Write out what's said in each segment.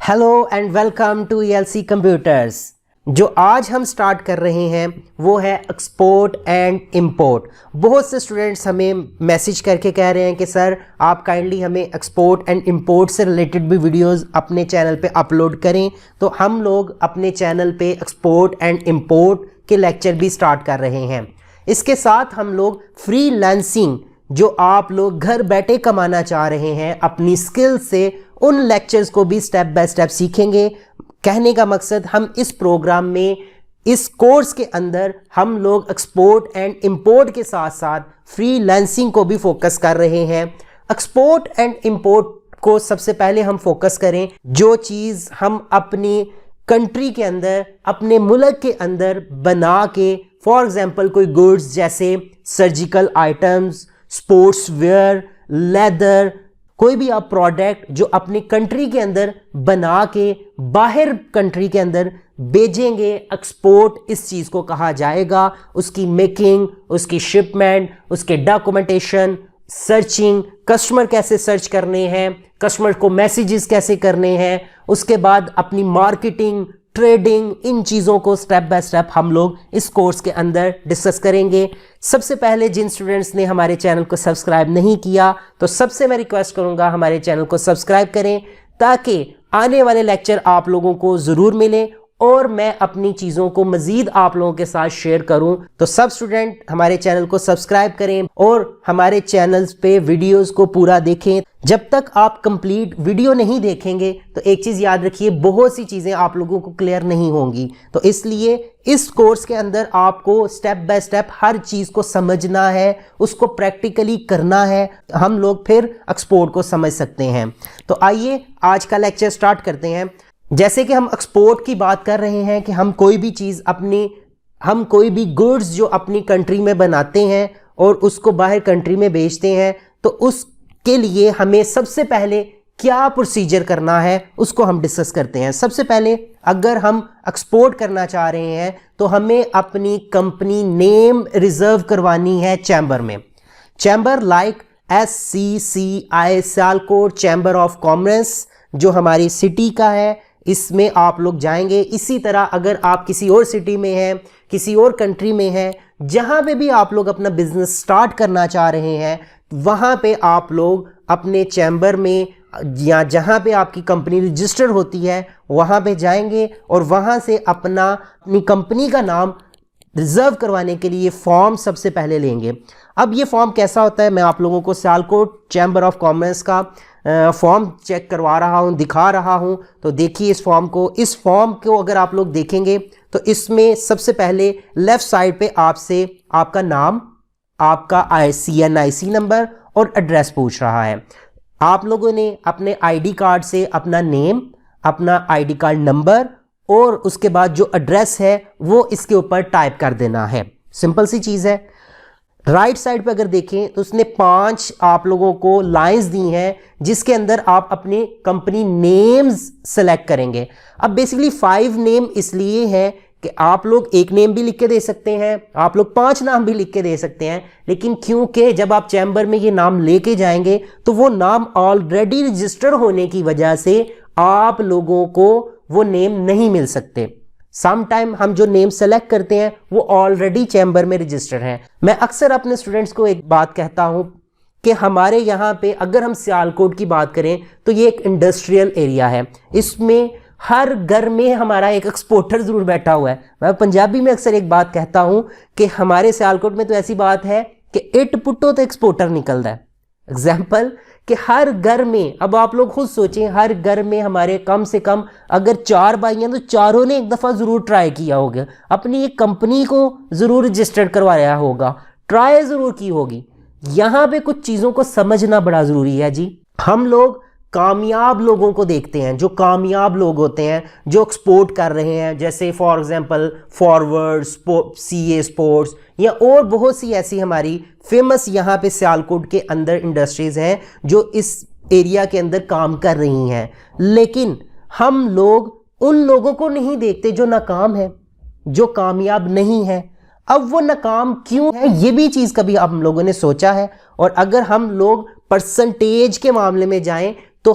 Hello and welcome to ELC computers. जो आज हम स्टार्ट कर रहे हैं वो है एक्सपोर्ट एंड इंपोर्ट। बहुत से स्टूडेंट्स हमें मैसेज करके कह रहे हैं कि सर आप काइंडली हमें एक्सपोर्ट एंड इंपोर्ट से रिलेटेड भी वीडियोस अपने चैनल पे अपलोड करें। तो हम लोग अपने चैनल पे एक्सपोर्ट एंड इंपोर्ट के लेक्चर भी स्टार्ट कर रहे हैं। इसके साथ हम लोग फ्रीलांसिंग जो आप लोग घर बैठे कमाना चाह रहे हैं अपनी स्किल से, उन लेक्चर्स को भी स्टेप बाय स्टेप सीखेंगे। कहने का मकसद हम इस प्रोग्राम में, इस कोर्स के अंदर हम लोग एक्सपोर्ट एंड इंपोर्ट के साथ साथ फ्रीलांसिंग को भी फोकस कर रहे हैं। एक्सपोर्ट एंड इंपोर्ट को सबसे पहले हम फोकस करें, जो चीज़ हम अपनी कंट्री के अंदर, अपने मुल्क के अंदर बना के, फॉर एग्जांपल कोई गुड्स जैसे surgical items, sports wear, leather, कोई भी आप प्रोडक्ट जो अपनी कंट्री के अंदर बना के बाहर कंट्री के अंदर भेजेंगे, एक्सपोर्ट इस चीज़ को कहा जाएगा। उसकी मेकिंग, उसकी शिपमेंट, उसके डॉक्यूमेंटेशन, सर्चिंग, कस्टमर कैसे सर्च करने हैं, कस्टमर को मैसेजेस कैसे करने हैं, उसके बाद अपनी मार्केटिंग, ट्रेडिंग, इन चीज़ों को स्टेप बाय स्टेप हम लोग इस कोर्स के अंदर डिस्कस करेंगे। सबसे पहले जिन स्टूडेंट्स ने हमारे चैनल को सब्सक्राइब नहीं किया तो सबसे मैं रिक्वेस्ट करूंगा हमारे चैनल को सब्सक्राइब करें, ताकि आने वाले लेक्चर आप लोगों को ज़रूर मिले और मैं अपनी चीज़ों को मज़ीद आप लोगों के साथ शेयर करूं। तो सब स्टूडेंट हमारे चैनल को सब्सक्राइब करें और हमारे चैनल्स पे वीडियोस को पूरा देखें। जब तक आप कंप्लीट वीडियो नहीं देखेंगे तो एक चीज़ याद रखिए, बहुत सी चीज़ें आप लोगों को क्लियर नहीं होंगी। तो इसलिए इस कोर्स के अंदर आपको स्टेप बाय स्टेप हर चीज़ को समझना है, उसको प्रैक्टिकली करना है, हम लोग फिर एक्सपोर्ट को समझ सकते हैं। तो आइए आज का लेक्चर स्टार्ट करते हैं। जैसे कि हम एक्सपोर्ट की बात कर रहे हैं कि हम कोई भी चीज़ हम कोई भी गुड्स जो अपनी कंट्री में बनाते हैं और उसको बाहर कंट्री में बेचते हैं, तो उसके लिए हमें सबसे पहले क्या प्रोसीजर करना है उसको हम डिस्कस करते हैं। सबसे पहले अगर हम एक्सपोर्ट करना चाह रहे हैं तो हमें अपनी कंपनी नेम रिजर्व करवानी है चैम्बर में। Chamber like SCCI, Sialkot chamber of commerce, जो हमारी सिटी का है, इसमें आप लोग जाएंगे। इसी तरह अगर आप किसी और सिटी में हैं, किसी और कंट्री में हैं, जहाँ पे भी आप लोग अपना बिजनेस स्टार्ट करना चाह रहे हैं, वहाँ पे आप लोग अपने चैम्बर में या जहाँ पे आपकी कंपनी रजिस्टर होती है वहाँ पे जाएंगे और वहाँ से अपनी कंपनी का नाम रिजर्व करवाने के लिए फॉर्म सबसे पहले लेंगे। अब ये फॉर्म कैसा होता है, मैं आप लोगों को सियालकोट चैम्बर ऑफ कॉमर्स का फॉर्म चेक करवा रहा हूँ, दिखा रहा हूँ। तो देखिए इस फॉर्म को अगर आप लोग देखेंगे तो इसमें सबसे पहले लेफ्ट साइड पे आपसे आपका नाम, आपका CNIC नंबर और एड्रेस पूछ रहा है। आप लोगों ने अपने ID कार्ड से अपना नेम, अपना ID कार्ड नंबर और उसके बाद जो एड्रेस है वो इसके ऊपर टाइप कर देना है। सिंपल सी चीज़ है। राइट साइड पे अगर देखें तो उसने 5 आप लोगों को लाइंस दी हैं जिसके अंदर आप अपनी कंपनी नेम्स सेलेक्ट करेंगे। अब बेसिकली 5 नेम इसलिए है कि आप लोग एक नेम भी लिख के दे सकते हैं, आप लोग 5 नाम भी लिख के दे सकते हैं, लेकिन क्योंकि जब आप चैम्बर में ये नाम लेके जाएंगे तो वो नाम ऑलरेडी रजिस्टर होने की वजह से आप लोगों को वो नेम नहीं मिल सकते। सम टाइम हम जो नेम सेलेक्ट करते हैं वो ऑलरेडी चैम्बर में रजिस्टर्ड हैं। मैं अक्सर अपने स्टूडेंट्स को एक बात कहता हूं कि हमारे यहाँ पे अगर हम सियालकोट की बात करें तो ये एक इंडस्ट्रियल एरिया है। इसमें हर घर में हमारा एक एक्सपोर्टर ज़रूर बैठा हुआ है। मैं पंजाबी में अक्सर एक बात कहता हूं कि हमारे सियालकोट में तो ऐसी बात है कि इट पुट्टो तो एक्सपोर्टर निकलता है। एग्जाम्पल कि हर घर में, अब आप लोग खुद सोचें, हर घर में हमारे कम से कम अगर 4 भाई हैं तो चारों ने एक दफ़ा ज़रूर ट्राई किया होगा, अपनी एक कंपनी को ज़रूर रजिस्टर्ड करवाया होगा, ट्राई ज़रूर की होगी। यहाँ पे कुछ चीज़ों को समझना बड़ा ज़रूरी है जी। हम लोग कामयाब लोगों को देखते हैं, जो कामयाब लोग होते हैं जो एक्सपोर्ट कर रहे हैं, जैसे for example forward, CA sports या और बहुत सी ऐसी हमारी फेमस यहाँ पे सियालकोट के अंदर इंडस्ट्रीज़ हैं जो इस एरिया के अंदर काम कर रही हैं। लेकिन हम लोग उन लोगों को नहीं देखते जो नाकाम है, जो कामयाब नहीं है। अब वो नाकाम क्यों है, ये भी चीज़ कभी हम लोगों ने सोचा है? और अगर हम लोग परसेंटेज के मामले में जाएं तो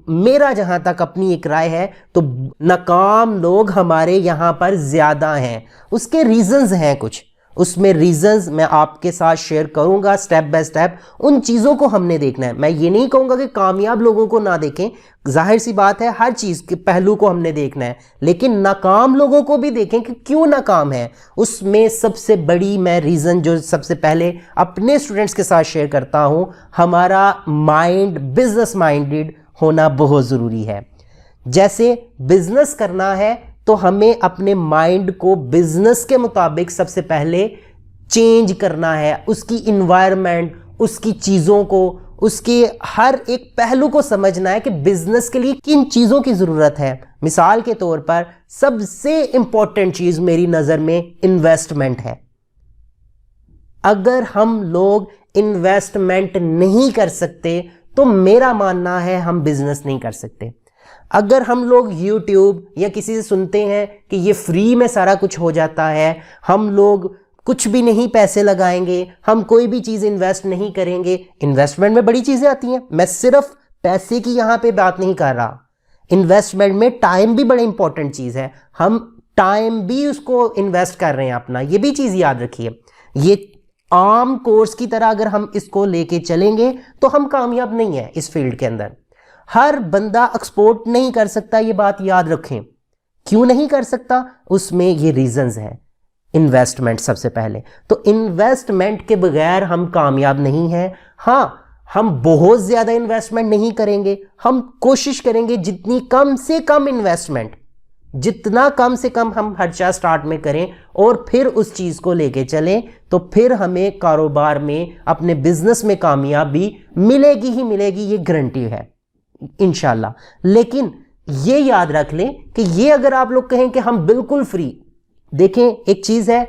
मेरा जहां तक अपनी एक राय है तो नाकाम लोग हमारे यहां पर ज्यादा हैं। उसके रीजंस हैं कुछ, उसमें रीजंस मैं आपके साथ शेयर करूंगा स्टेप बाय स्टेप। उन चीज़ों को हमने देखना है। मैं ये नहीं कहूंगा कि कामयाब लोगों को ना देखें, जाहिर सी बात है हर चीज़ के पहलू को हमने देखना है, लेकिन नाकाम लोगों को भी देखें कि क्यों नाकाम है। उसमें सबसे बड़ी मैं रीज़न जो सबसे पहले अपने स्टूडेंट्स के साथ शेयर करता हूं, हमारा माइंड बिजनेस माइंडेड होना बहुत ज़रूरी है। जैसे बिजनेस करना है तो हमें अपने माइंड को बिजनेस के मुताबिक सबसे पहले चेंज करना है, उसकी इन्वायरमेंट, उसकी चीज़ों को, उसके हर एक पहलू को समझना है कि बिजनेस के लिए किन चीज़ों की ज़रूरत है। मिसाल के तौर पर सबसे इंपॉर्टेंट चीज़ मेरी नज़र में इन्वेस्टमेंट है। अगर हम लोग इन्वेस्टमेंट नहीं कर सकते तो मेरा मानना है हम बिजनेस नहीं कर सकते। अगर हम लोग YouTube या किसी से सुनते हैं कि ये फ्री में सारा कुछ हो जाता है, हम लोग कुछ भी नहीं पैसे लगाएंगे, हम कोई भी चीज़ इन्वेस्ट नहीं करेंगे। इन्वेस्टमेंट में बड़ी चीज़ें आती हैं, मैं सिर्फ पैसे की यहाँ पे बात नहीं कर रहा। इन्वेस्टमेंट में टाइम भी बड़ा इंपॉर्टेंट चीज़ है, हम टाइम भी उसको इन्वेस्ट कर रहे हैं अपना, ये भी चीज़ याद रखिए। ये आम कोर्स की तरह अगर हम इसको लेके चलेंगे तो हम कामयाब नहीं है इस फील्ड के अंदर। हर बंदा एक्सपोर्ट नहीं कर सकता, ये बात याद रखें। क्यों नहीं कर सकता? उसमें ये रीजंस हैं। इन्वेस्टमेंट सबसे पहले, तो इन्वेस्टमेंट के बगैर हम कामयाब नहीं हैं। हाँ, हम बहुत ज़्यादा इन्वेस्टमेंट नहीं करेंगे, हम कोशिश करेंगे जितनी कम से कम इन्वेस्टमेंट, जितना कम से कम हम खर्चा स्टार्ट में करें और फिर उस चीज़ को लेके चलें, तो फिर हमें कारोबार में, अपने बिजनेस में कामयाबी मिलेगी ही मिलेगी, ये गारंटी है इंशाल्लाह। लेकिन ये याद रख लें कि ये अगर आप लोग कहें कि हम बिल्कुल फ्री, देखें एक चीज़ है,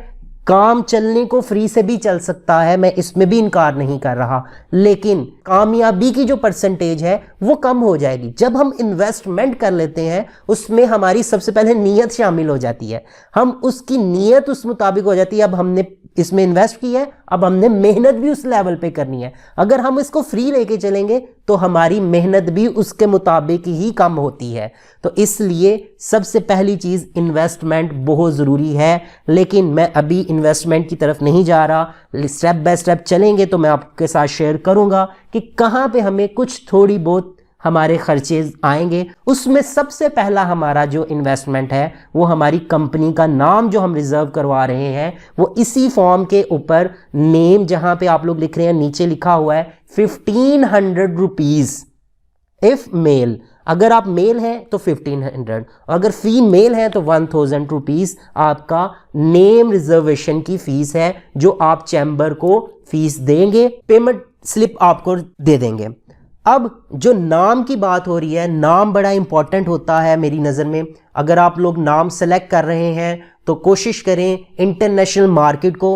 काम चलने को फ्री से भी चल सकता है, मैं इसमें भी इनकार नहीं कर रहा, लेकिन कामयाबी की जो परसेंटेज है वो कम हो जाएगी। जब हम इन्वेस्टमेंट कर लेते हैं उसमें हमारी सबसे पहले नीयत शामिल हो जाती है, हम उसकी नीयत उस मुताबिक हो जाती है। अब हमने इसमें इन्वेस्ट किया है, अब हमने मेहनत भी उस लेवल पे करनी है। अगर हम इसको फ्री लेके चलेंगे तो हमारी मेहनत भी उसके मुताबिक ही कम होती है। तो इसलिए सबसे पहली चीज़ इन्वेस्टमेंट बहुत ज़रूरी है। लेकिन मैं अभी इन्वेस्टमेंट की तरफ नहीं जा रहा, स्टेप बाय स्टेप चलेंगे तो मैं आपके साथ शेयर करूंगा कि कहाँ पे हमें कुछ थोड़ी बहुत हमारे खर्चे आएंगे। उसमें सबसे पहला हमारा जो इन्वेस्टमेंट है वो हमारी कंपनी का नाम जो हम रिजर्व करवा रहे हैं, वो इसी फॉर्म के ऊपर नेम जहां पे आप लोग लिख रहे हैं नीचे लिखा हुआ है 1500 रुपीज़ इफ मेल। अगर आप मेल हैं तो 1500, और अगर फीमेल हैं तो 1000 रुपीज़ आपका नेम रिजर्वेशन की फीस है, जो आप चैम्बर को फीस देंगे, पेमेंट स्लिप आपको दे देंगे। अब जो नाम की बात हो रही है, नाम बड़ा इंपॉर्टेंट होता है मेरी नज़र में। अगर आप लोग नाम सेलेक्ट कर रहे हैं तो कोशिश करें इंटरनेशनल मार्केट को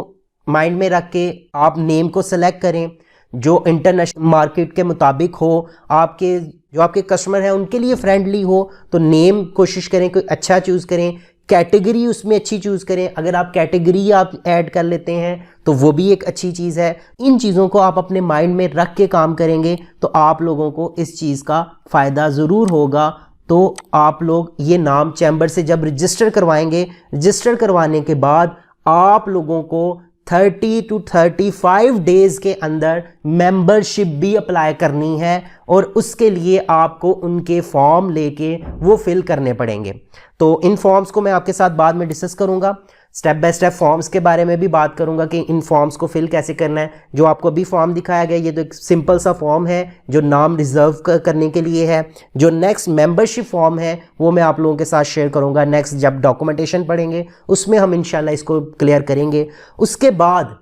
माइंड में रख के आप नेम को सेलेक्ट करें, जो इंटरनेशनल मार्केट के मुताबिक हो, आपके जो आपके कस्टमर हैं उनके लिए फ्रेंडली हो। तो नेम कोशिश करें कोई अच्छा चूज़ करें, कैटेगरी उसमें अच्छी चूज़ करें। अगर आप कैटेगरी आप ऐड कर लेते हैं तो वो भी एक अच्छी चीज़ है। इन चीज़ों को आप अपने माइंड में रख के काम करेंगे तो आप लोगों को इस चीज़ का फ़ायदा ज़रूर होगा। तो आप लोग ये नाम चैम्बर से जब रजिस्टर करवाएंगे, रजिस्टर करवाने के बाद आप लोगों को 30 to 35 डेज़ के अंदर मेंबरशिप भी अप्लाई करनी है, और उसके लिए आपको उनके फॉर्म लेके वो फिल करने पड़ेंगे। तो इन फॉर्म्स को मैं आपके साथ बाद में डिस्कस करूंगा, स्टेप बाय स्टेप फॉर्म्स के बारे में भी बात करूंगा कि इन फॉर्म्स को फिल कैसे करना है। जो आपको अभी फॉर्म दिखाया गया ये तो एक सिंपल सा फॉर्म है जो नाम रिजर्व करने के लिए है। जो नेक्स्ट मेंबरशिप फॉर्म है वो मैं आप लोगों के साथ शेयर करूंगा नेक्स्ट, जब डॉक्यूमेंटेशन पढ़ेंगे उसमें हम इंशाल्लाह इसको क्लियर करेंगे। उसके बाद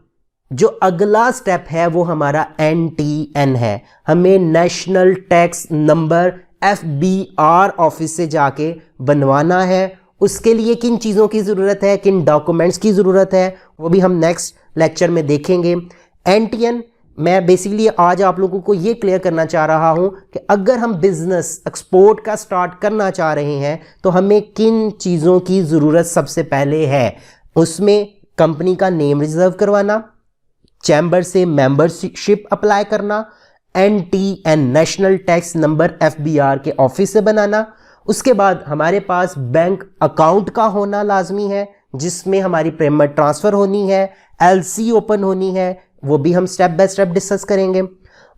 जो अगला स्टेप है वो हमारा NTN है। हमें national tax number FBR office से जाके बनवाना है। उसके लिए किन चीज़ों की ज़रूरत है, किन डॉक्यूमेंट्स की ज़रूरत है, वो भी हम नेक्स्ट लेक्चर में देखेंगे। NTN मैं बेसिकली आज आप लोगों को ये क्लियर करना चाह रहा हूँ कि अगर हम बिजनेस एक्सपोर्ट का स्टार्ट करना चाह रहे हैं तो हमें किन चीज़ों की ज़रूरत सबसे पहले है। उसमें कंपनी का नेम रिजर्व करवाना, चैम्बर से मेंबरशिप अप्लाई करना, NTN national tax number FBR के ऑफिस से बनाना। उसके बाद हमारे पास बैंक अकाउंट का होना लाजमी है, जिसमें हमारी पेमेंट ट्रांसफ़र होनी है, LC ओपन होनी है, वो भी हम स्टेप बाय स्टेप डिस्कस करेंगे।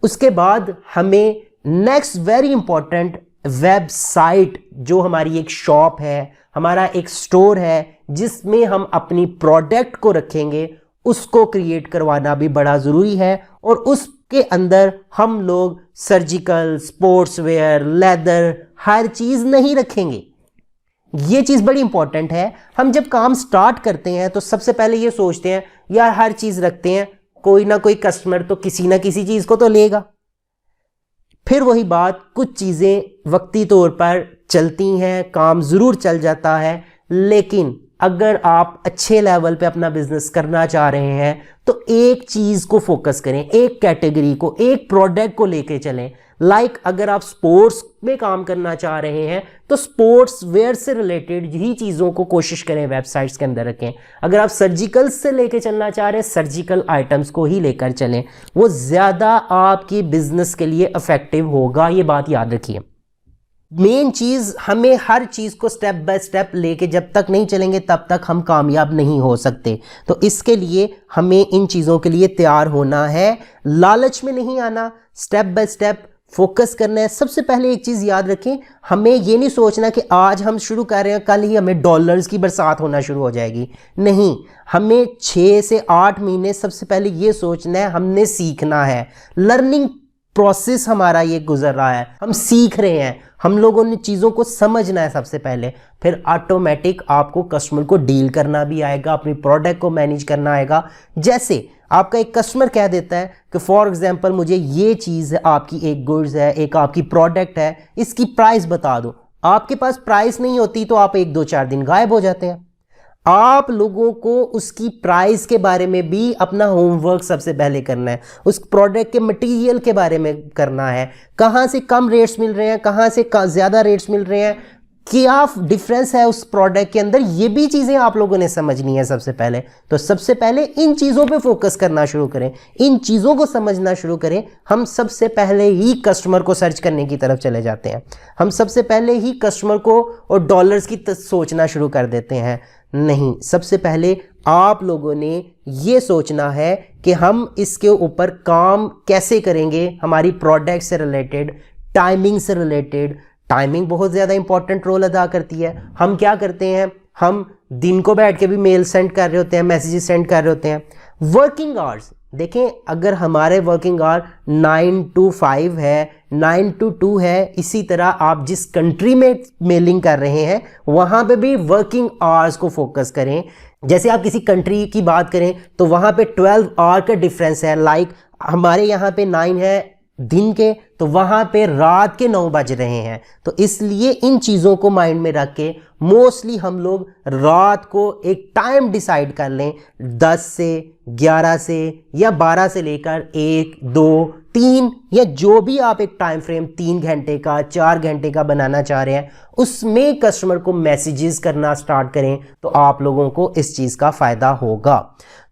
उसके बाद हमें नेक्स्ट वेरी इंपॉर्टेंट वेबसाइट, जो हमारी एक शॉप है, हमारा एक स्टोर है जिसमें हम अपनी प्रोडक्ट को रखेंगे, उसको क्रिएट करवाना भी बड़ा ज़रूरी है। और उसके अंदर हम लोग सर्जिकल, स्पोर्ट्स वेयर, लेदर, हर चीज़ नहीं रखेंगे। ये चीज़ बड़ी इंपॉर्टेंट है। हम जब काम स्टार्ट करते हैं तो सबसे पहले ये सोचते हैं यार हर चीज़ रखते हैं, कोई ना कोई कस्टमर तो किसी ना किसी चीज़ को तो लेगा। फिर वही बात, कुछ चीज़ें वक्ती तौर पर चलती हैं, काम ज़रूर चल जाता है, लेकिन अगर आप अच्छे लेवल पे अपना बिजनेस करना चाह रहे हैं तो एक चीज़ को फोकस करें, एक कैटेगरी को, एक प्रोडक्ट को लेके चलें। लाइक अगर आप स्पोर्ट्स में काम करना चाह रहे हैं तो स्पोर्ट्स वेयर से रिलेटेड ही चीज़ों को कोशिश करें वेबसाइट्स के अंदर रखें। अगर आप सर्जिकल से लेके चलना चाह रहे हैं, सर्जिकल आइटम्स को ही लेकर चलें, वो ज़्यादा आपकी बिजनेस के लिए इफेक्टिव होगा। ये बात याद रखिए। मेन चीज़, हमें हर चीज़ को स्टेप बाय स्टेप लेके जब तक नहीं चलेंगे तब तक हम कामयाब नहीं हो सकते। तो इसके लिए हमें इन चीज़ों के लिए तैयार होना है, लालच में नहीं आना, स्टेप बाय स्टेप फोकस करना है। सबसे पहले एक चीज़ याद रखें, हमें ये नहीं सोचना कि आज हम शुरू कर रहे हैं कल ही हमें डॉलर्स की बरसात होना शुरू हो जाएगी। नहीं, हमें 6 से 8 महीने सबसे पहले ये सोचना है, हमने सीखना है। लर्निंग प्रोसेस हमारा ये गुजर रहा है, हम सीख रहे हैं, हम लोगों ने चीज़ों को समझना है सबसे पहले। फिर ऑटोमेटिक आपको कस्टमर को डील करना भी आएगा, अपनी प्रोडक्ट को मैनेज करना आएगा। जैसे आपका एक कस्टमर कह देता है कि फॉर एग्जांपल मुझे ये चीज़ है, आपकी एक गुड्स है, एक आपकी प्रोडक्ट है, इसकी प्राइस बता दो। आपके पास प्राइस नहीं होती तो आप 1-2-4 दिन गायब हो जाते हैं। आप लोगों को उसकी प्राइस के बारे में भी अपना होमवर्क सबसे पहले करना है, उस प्रोडक्ट के मटेरियल के बारे में करना है, कहाँ से कम रेट्स मिल रहे हैं, कहाँ से ज़्यादा रेट्स मिल रहे हैं, क्या डिफरेंस है उस प्रोडक्ट के अंदर, ये भी चीज़ें आप लोगों ने समझनी है सबसे पहले। तो सबसे पहले इन चीज़ों पे फोकस करना शुरू करें, इन चीज़ों को समझना शुरू करें। हम सबसे पहले ही कस्टमर को सर्च करने की तरफ चले जाते हैं, हम सबसे पहले ही कस्टमर को और डॉलर्स की सोचना शुरू कर देते हैं। नहीं, सबसे पहले आप लोगों ने ये सोचना है कि हम इसके ऊपर काम कैसे करेंगे, हमारी प्रोडक्ट से रिलेटेड, टाइमिंग से रिलेटेड। टाइमिंग बहुत ज़्यादा इंपॉर्टेंट रोल अदा करती है। हम क्या करते हैं, हम दिन को बैठ के भी मेल सेंड कर रहे होते हैं, मैसेजेस सेंड कर रहे होते हैं। वर्किंग आवर्स देखें, अगर हमारे वर्किंग आवर 9 to 5 है, 9 to 2 है, इसी तरह आप जिस कंट्री में मेलिंग कर रहे हैं वहाँ पे भी वर्किंग आवर्स को फोकस करें। जैसे आप किसी कंट्री की बात करें तो वहाँ पे 12 आवर का डिफरेंस है। लाइक हमारे यहाँ पे 9 है दिन के, तो वहाँ पे रात के 9 बज रहे हैं। तो इसलिए इन चीज़ों को माइंड में रख के मोस्टली हम लोग रात को एक टाइम डिसाइड कर लें, 10 से 11 से या 12 से लेकर 1, 2, 3 या जो भी आप एक टाइम फ्रेम 3 घंटे का, 4 घंटे का बनाना चाह रहे हैं, उसमें कस्टमर को मैसेजेस करना स्टार्ट करें तो आप लोगों को इस चीज़ का फ़ायदा होगा।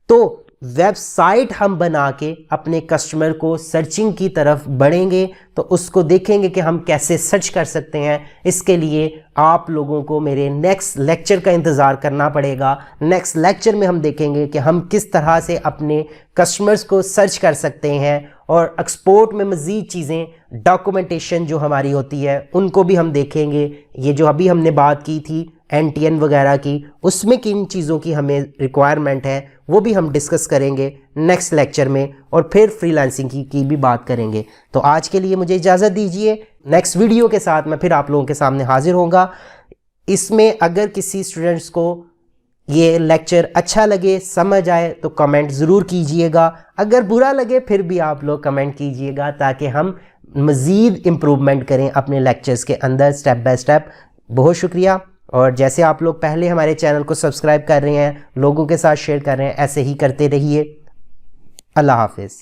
तो वेबसाइट हम बना के अपने कस्टमर को सर्चिंग की तरफ बढ़ेंगे तो उसको देखेंगे कि हम कैसे सर्च कर सकते हैं। इसके लिए आप लोगों को मेरे नेक्स्ट लेक्चर का इंतज़ार करना पड़ेगा। नेक्स्ट लेक्चर में हम देखेंगे कि हम किस तरह से अपने कस्टमर्स को सर्च कर सकते हैं और एक्सपोर्ट में मज़ीद चीज़ें, डॉक्यूमेंटेशन जो हमारी होती है उनको भी हम देखेंगे। ये जो अभी हमने बात की थी NTN वगैरह की, उसमें किन चीज़ों की हमें रिक्वायरमेंट है वो भी हम डिस्कस करेंगे नेक्स्ट लेक्चर में, और फिर फ्रीलांसिंग की भी बात करेंगे। तो आज के लिए मुझे इजाज़त दीजिए, नेक्स्ट वीडियो के साथ मैं फिर आप लोगों के सामने हाजिर होऊंगा। इसमें अगर किसी स्टूडेंट्स को ये लेक्चर अच्छा लगे, समझ आए तो कमेंट ज़रूर कीजिएगा। अगर बुरा लगे फिर भी आप लोग कमेंट कीजिएगा ताकि हम मज़ीद इम्प्रूवमेंट करें अपने लेक्चर्स के अंदर स्टेप बाय स्टेप। बहुत शुक्रिया। और जैसे आप लोग पहले हमारे चैनल को सब्सक्राइब कर रहे हैं, लोगों के साथ शेयर कर रहे हैं, ऐसे ही करते रहिए। अल्लाह हाफिज़।